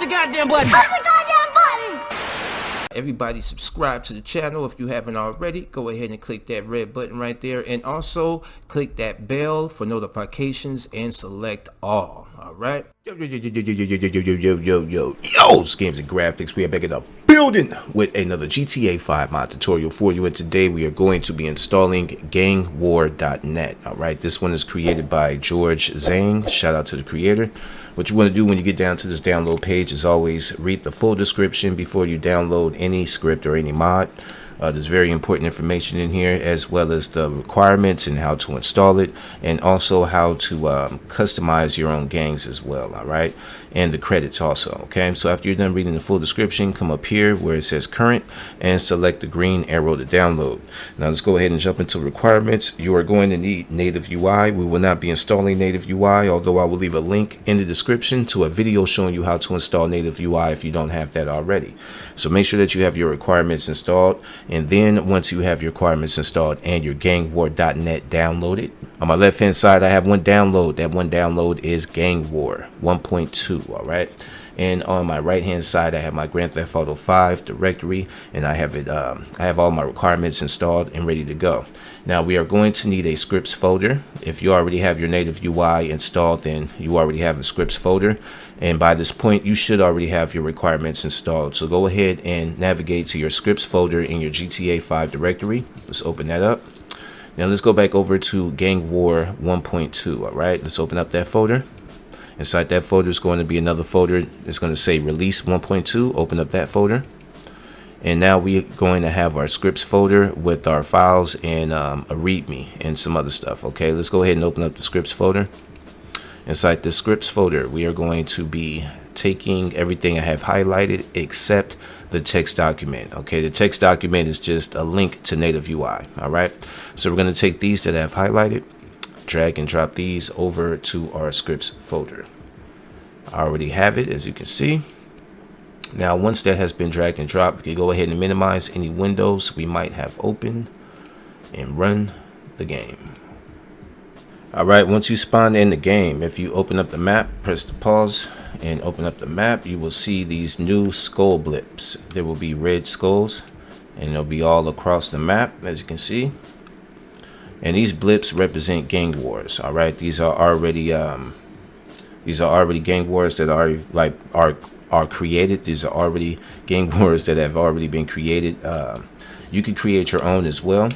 the goddamn button. Push the goddamn button. Everybody subscribe to the channel if you haven't already. Go ahead and click that red button right there, and also click that bell for notifications and select all. All right. Yo, Games and Graphics. We are back in the building with another GTA 5 mod tutorial for you, and today we are going to be installing gangwar.net. all right, this one is created by George Zhang. Shout out to the creator. What you want to do when you get down to this download page is always read the full description before you download any script or any mod. There's very important information in here, as well as the requirements and how to install it, and also how to customize your own gangs as well. All right, and the credits also. Okay, so after you're done reading the full description, come up here where it says current and select the green arrow to download. Now let's go ahead and jump into requirements. You are going to need native UI. We will not be installing native UI, although I will leave a link in the description to a video showing you how to install native UI if you don't have that already. So make sure that you have your requirements installed, and then once you have your requirements installed and your gangwar.net downloaded, on my left hand side I have one download. That one download is Gang War 1.2. all right, and on my right hand side I have my Grand Theft Auto 5 directory, and I have it I have all my requirements installed and ready to go. Now we are going to need a scripts folder. If you already have your native UI installed, then you already have a scripts folder, and by this point you should already have your requirements installed. So go ahead and navigate to your scripts folder in your GTA 5 directory. Let's open that up. Now let's go back over to Gang War 1.2. all right, let's open up that folder. Inside that folder is going to be another folder. It's going to say release 1.2. Open up that folder. And now we're going to have our scripts folder with our files and a readme and some other stuff. Okay, let's go ahead and open up the scripts folder. Inside the scripts folder, we are going to be taking everything I have highlighted except the text document. Okay, the text document is just a link to native UI. All right, so we're going to take these that I have highlighted, drag and drop these over to our scripts folder. I already have it, as you can see. Now once that has been dragged and dropped, we can go ahead and minimize any windows we might have open and run the game. Alright, once you spawn in the game, if you open up the map, press the pause and open up the map, you will see these new skull blips. There will be red skulls, and they'll be all across the map, as you can see. And these blips represent gang wars. All right, these are already gang wars that are created. These are already gang wars that have already been created. You can create your own as well.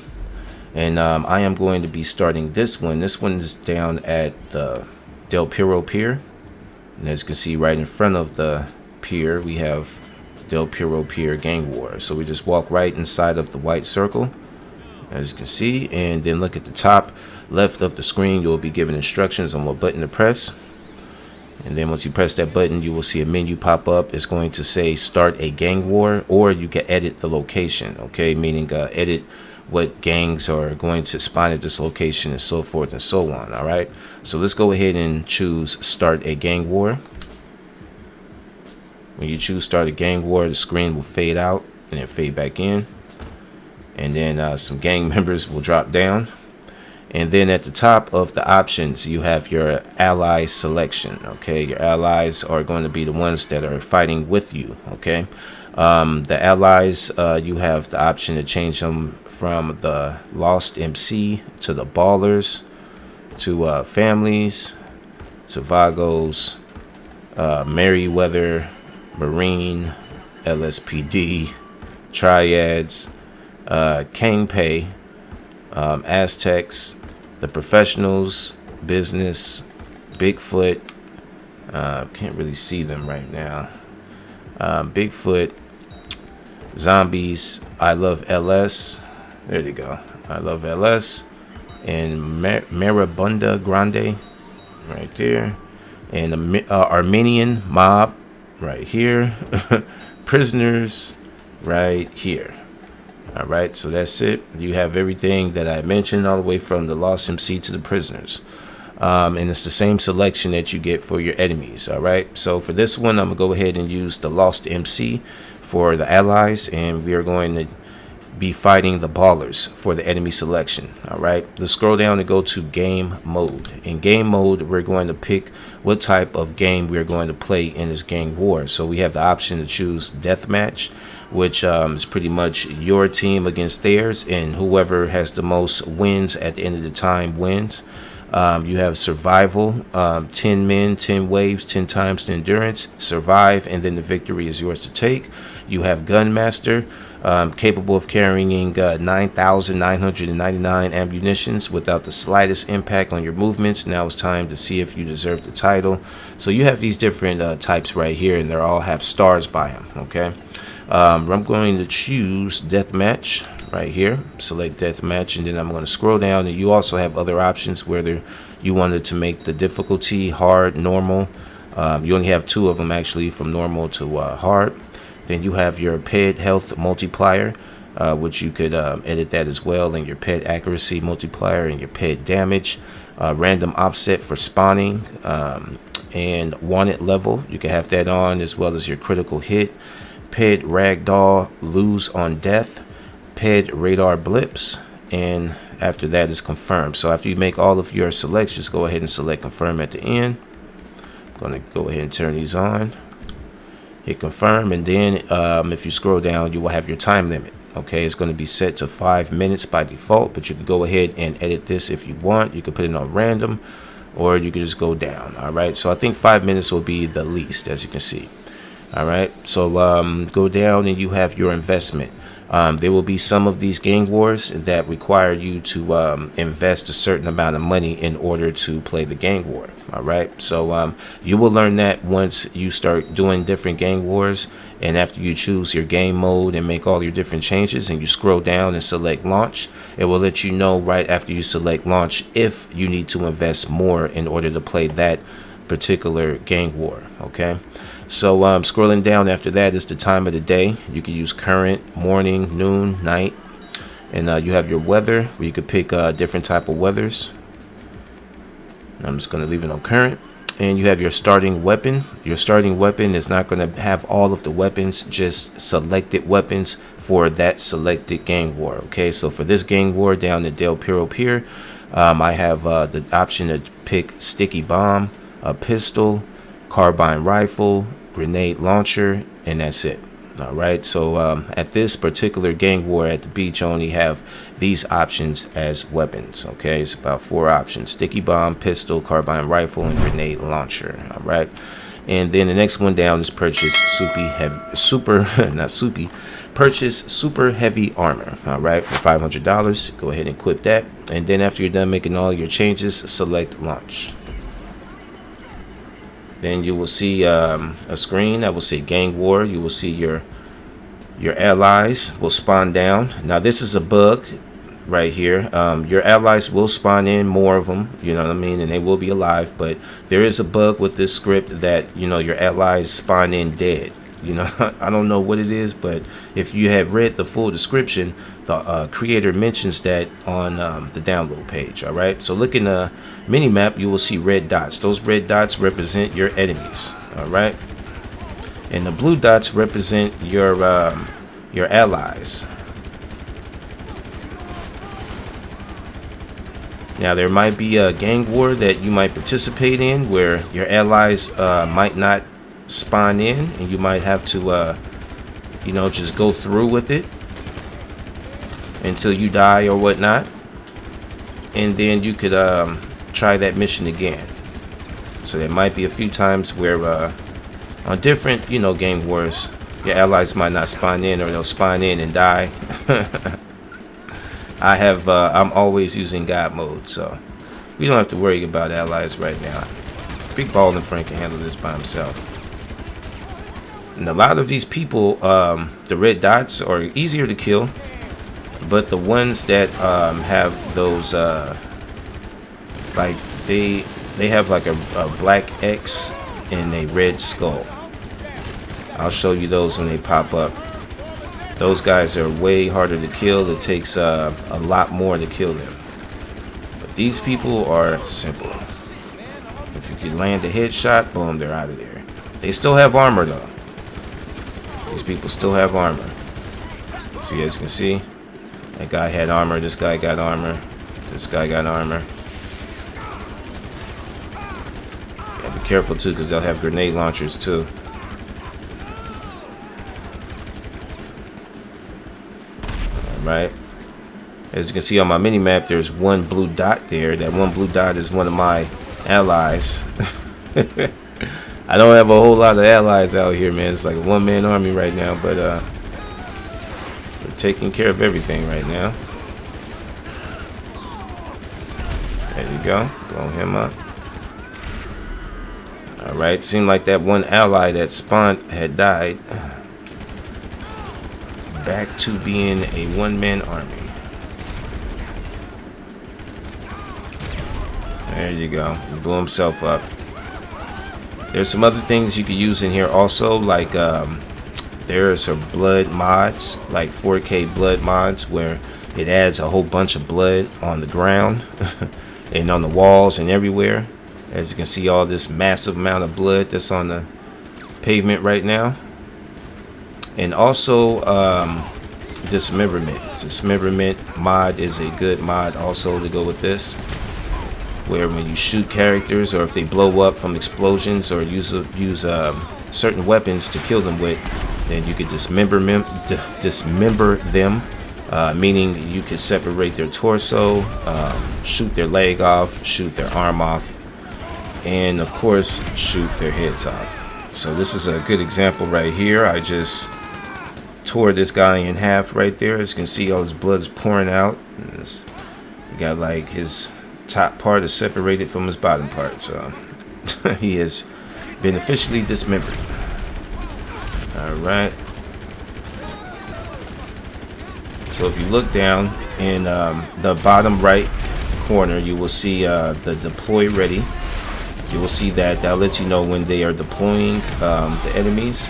And I am going to be starting this one. This one is down at the Del Perro Pier. And as you can see right in front of the pier, we have Del Perro Pier Gang War. So we just walk right inside of the white circle, as you can see, and then look at the top left of the screen. You'll be given instructions on what button to press, and then once you press that button, you will see a menu pop up. It's going to say start a gang war, or you can edit the location. Okay, meaning edit what gangs are going to spawn at this location and so forth and so on. All right, so let's go ahead and choose start a gang war. When you choose start a gang war, the screen will fade out and then fade back in, and then some gang members will drop down, and then at the top of the options you have your ally selection. Okay, your allies are going to be the ones that are fighting with you. Okay, the allies, you have the option to change them from the Lost MC to the Ballers to families to Vagos, Merryweather, Marine, LSPD, Triads, Kangpay, Aztecs, the Professionals, Business, Bigfoot. Can't really see them right now. Bigfoot, Zombies, I Love LS. There you go. I Love LS, and Marabunda Grande, right there, and the Armenian Mob, right here. Prisoners, right here. All right, so that's it. You have everything that I mentioned, all the way from the Lost MC to the Prisoners. And it's the same selection that you get for your enemies. All right, so for this one, I'm gonna go ahead and use the Lost MC for the allies, and we are going to be fighting the ballers for the enemy selection. All right, let's scroll down and go to game mode. In game mode, we're going to pick what type of game we're going to play in this gang war. So we have the option to choose deathmatch, which is pretty much your team against theirs, and whoever has the most wins at the end of the time wins. You have survival, 10 men, 10 waves, 10 times the endurance, survive, and then the victory is yours to take. You have gunmaster, capable of carrying 9,999 ammunitions without the slightest impact on your movements. Now it's time to see if you deserve the title. So you have these different types right here, and they all have stars by them. Okay, I'm going to choose deathmatch right here, select deathmatch, and then I'm going to scroll down, and you also have other options whether you wanted to make the difficulty hard, normal. You only have 2 of them actually, from normal to hard. Then you have your pet health multiplier, which you could edit that as well, and your pet accuracy multiplier and your pet damage, random offset for spawning, and wanted level. You can have that on, as well as your critical hit, pet ragdoll, lose on death, pet radar blips, and after that is confirmed. So after you make all of your selections, go ahead and select confirm at the end. I'm going to go ahead and turn these on, hit confirm, and then if you scroll down, you will have your time limit. Okay, it's going to be set to 5 minutes by default, but you can go ahead and edit this if you want. You can put it on random, or you can just go down. All right, so I think 5 minutes will be the least, as you can see. All right, so go down and you have your investment. There will be some of these gang wars that require you to invest a certain amount of money in order to play the gang war. All right, so you will learn that once you start doing different gang wars, and after you choose your game mode and make all your different changes, and you scroll down and select launch, it will let you know right after you select launch if you need to invest more in order to play that particular gang war. Okay, so scrolling down after that is the time of the day. You can use current, morning, noon, night, and you have your weather, where you could pick different type of weathers. I'm just going to leave it on current. And you have your starting weapon. Your starting weapon is not going to have all of the weapons, just selected weapons for that selected gang war. Okay, so for this gang war down at Del Perro Pier, I have the option to pick sticky bomb, a pistol, carbine rifle, grenade launcher, and that's it. All right, so at this particular gang war at the beach, I only have these options as weapons. Okay, it's about 4 options: sticky bomb, pistol, carbine rifle, and grenade launcher. All right, and then the next one down is purchase purchase super heavy armor. All right, for $500. Go ahead and equip that, and then after you're done making all your changes, select launch. Then you will see a screen that will say gang war. You will see your allies will spawn down. Now this is a bug right here. Your allies will spawn in, more of them, you know what I mean, and they will be alive, but there is a bug with this script that, you know, your allies spawn in dead. You know, I don't know what it is, but if you have read the full description, the creator mentions that on the download page. All right, so look in the mini map, you will see red dots. Those red dots represent your enemies. All right, and the blue dots represent your allies. Now there might be a gang war that you might participate in where your allies might not spawn in, and you might have to you know, just go through with it until you die or whatnot, and then you could try that mission again. So there might be a few times where on different, you know, game wars, your allies might not spawn in, or they'll spawn in and die. I'm always using God mode, so we don't have to worry about allies right now. Big Ball and Frank can handle this by himself. And a lot of these people, the red dots are easier to kill, but the ones that have those like they have like a black X and a red skull. I'll show you those when they pop up. Those guys are way harder to kill. It takes a lot more to kill them, but these people are simple. If you can land a headshot, boom, they're out of there. They still have armor though. These people still have armor. See, as you can see, That guy had armor. This guy got armor. This guy got armor. Yeah, be careful too, because they'll have grenade launchers too. Alright. As you can see on my mini map, there's one blue dot there. That one blue dot is one of my allies. I don't have a whole lot of allies out here, man. It's like a one-man army right now, but we're taking care of everything right now. There you go. Blow him up. Alright, seemed like that one ally that spawned had died. Back to being a one-man army. There you go. He blew himself up. There's some other things you could use in here also, like there are some blood mods, like 4K blood mods, where it adds a whole bunch of blood on the ground and on the walls and everywhere. As you can see, all this massive amount of blood that's on the pavement right now. And also dismemberment. Dismemberment mod is a good mod also to go with this, where when you shoot characters, or if they blow up from explosions, or use certain weapons to kill them with, then you could dismember them, meaning you could separate their torso, shoot their leg off, shoot their arm off, and of course shoot their heads off. So this is a good example right here. I just tore this guy in half right there. As you can see, all his blood is pouring out. You got like his top part is separated from his bottom part, so he has been officially dismembered. All right. So if you look down in the bottom right corner, you will see the deploy ready. You will see that lets you know when they are deploying the enemies,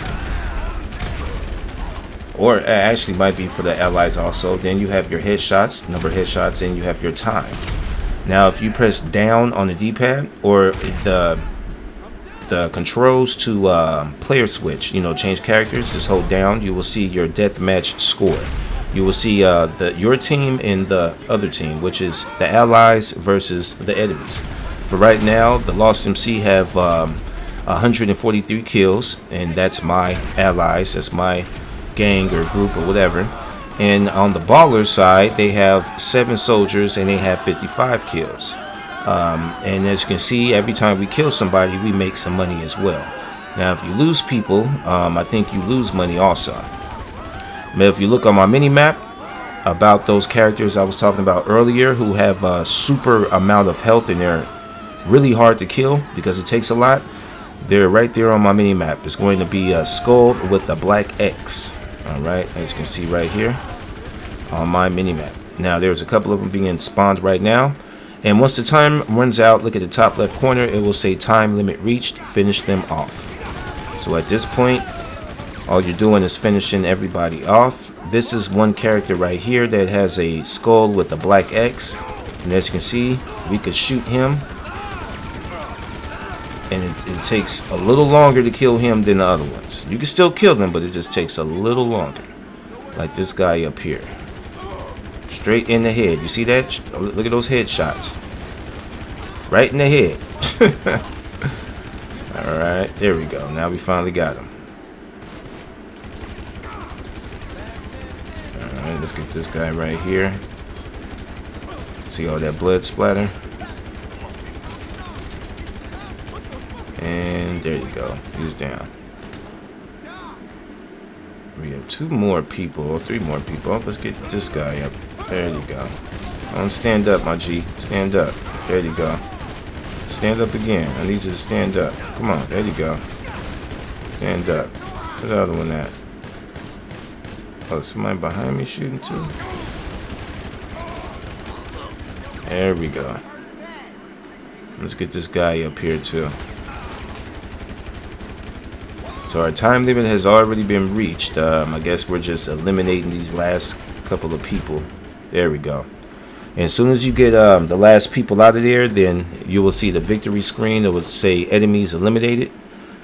or actually might be for the allies also. Then you have your headshots, number of headshots, and you have your time. Now if you press down on the D-pad, or the controls to player switch, change characters, just hold down, you will see your deathmatch score. You will see your team and the other team, which is the allies versus the enemies. For right now, the Lost MC have 143 kills, and that's my allies, that's my gang or group or whatever. And on the baller side, they have 7 soldiers and they have 55 kills. And as you can see, every time we kill somebody, we make some money as well. Now if you lose people, I think you lose money also. But if you look on my mini map about those characters I was talking about earlier, who have a super amount of health and they're really hard to kill because it takes a lot, they're right there on my mini map. It's going to be a skull with a black X. Alright, as you can see right here on my mini map. Now there's a couple of them being spawned right now, and once the time runs out, look at the top left corner, it will say time limit reached, finish them off. So at this point, all you're doing is finishing everybody off. This is one character right here that has a skull with a black X, and as you can see, we could shoot him, and it takes a little longer to kill him than the other ones. You can still kill them, but it just takes a little longer. Like this guy up here. Straight in the head. You see that? Look at those headshots. Right in the head. Alright, there we go. Now we finally got him. Alright, let's get this guy right here. See all that blood splatter? And there you go. He's down. We have 2 more people, or 3 more people. Let's get this guy up. There you go. Don't stand up, my G. Stand up. There you go. Stand up again. I need you to stand up. Come on. There you go. Stand up. Where's the other one at? Oh, somebody behind me shooting too? There we go. Let's get this guy up here too. So our time limit has already been reached. I guess we're just eliminating these last couple of people. There we go. And as soon as you get the last people out of there, then you will see the victory screen. It will say enemies eliminated.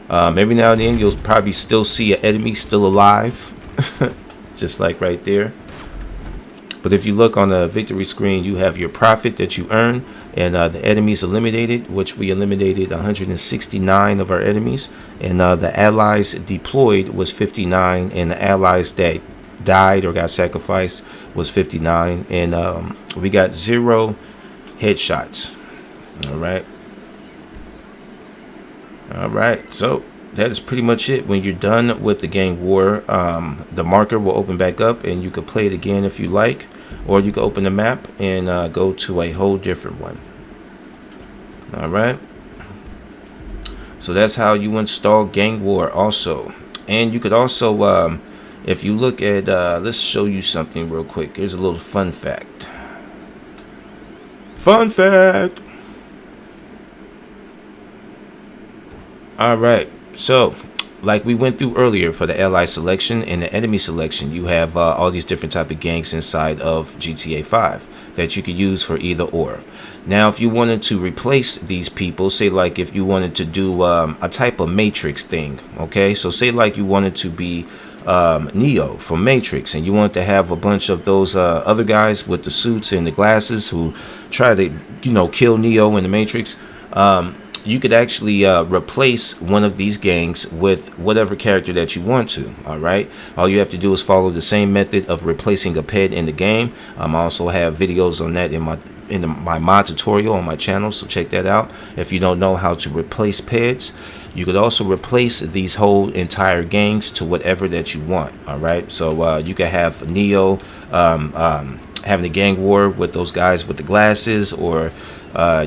Every now and then you'll probably still see an enemy still alive. Just like right there. But if you look on the victory screen, you have your profit that you earn, and the enemies eliminated, which we eliminated 169 of our enemies, and the allies deployed was 59, and the allies that died or got sacrificed was 59, and we got 0 headshots. All right, so that is pretty much it. When you're done with the gang war, the marker will open back up and you can play it again if you like, or you can open the map and go to a whole different one. All right, so that's how you install gang war also. And you could also if you look at let's show you something real quick. Here's a little fun fact. All right, so like we went through earlier, for the ally selection and the enemy selection, you have all these different type of gangs inside of GTA 5 that you could use for either or. Now, if you wanted to replace these people, say like if you wanted to do a type of Matrix thing, okay, so say like you wanted to be Neo from Matrix, and you want to have a bunch of those other guys with the suits and the glasses who try to, you know, kill Neo in the Matrix. You could actually replace one of these gangs with whatever character that you want to. All right, all you have to do is follow the same method of replacing a pet in the game. I also have videos on that in my mod tutorial on my channel, so check that out if you don't know how to replace pets. You could also replace these whole entire gangs to whatever that you want. All right, so you could have Neo having a gang war with those guys with the glasses, or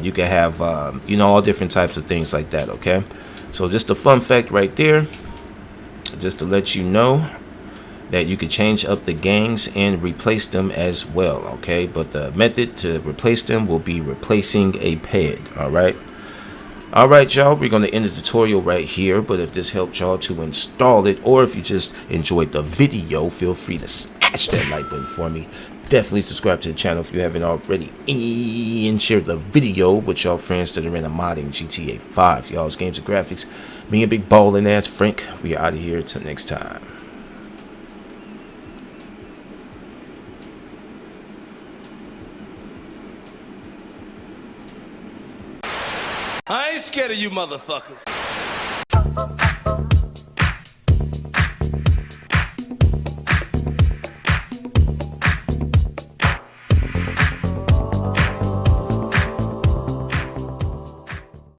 you can have you know, all different types of things like that. Okay, so just a fun fact right there, just to let you know that you could change up the gangs and replace them as well. Okay, but the method to replace them will be replacing a ped. All right, y'all, we're going to end the tutorial right here. But if this helped y'all to install it, or if you just enjoyed the video, feel free to smash that like button for me. Definitely subscribe to the channel if you haven't already, and share the video with y'all friends that are into modding GTA 5. Y'all's games and graphics. Me and big ballin' ass Frank, we are out of here till next time. I ain't scared of you motherfuckers.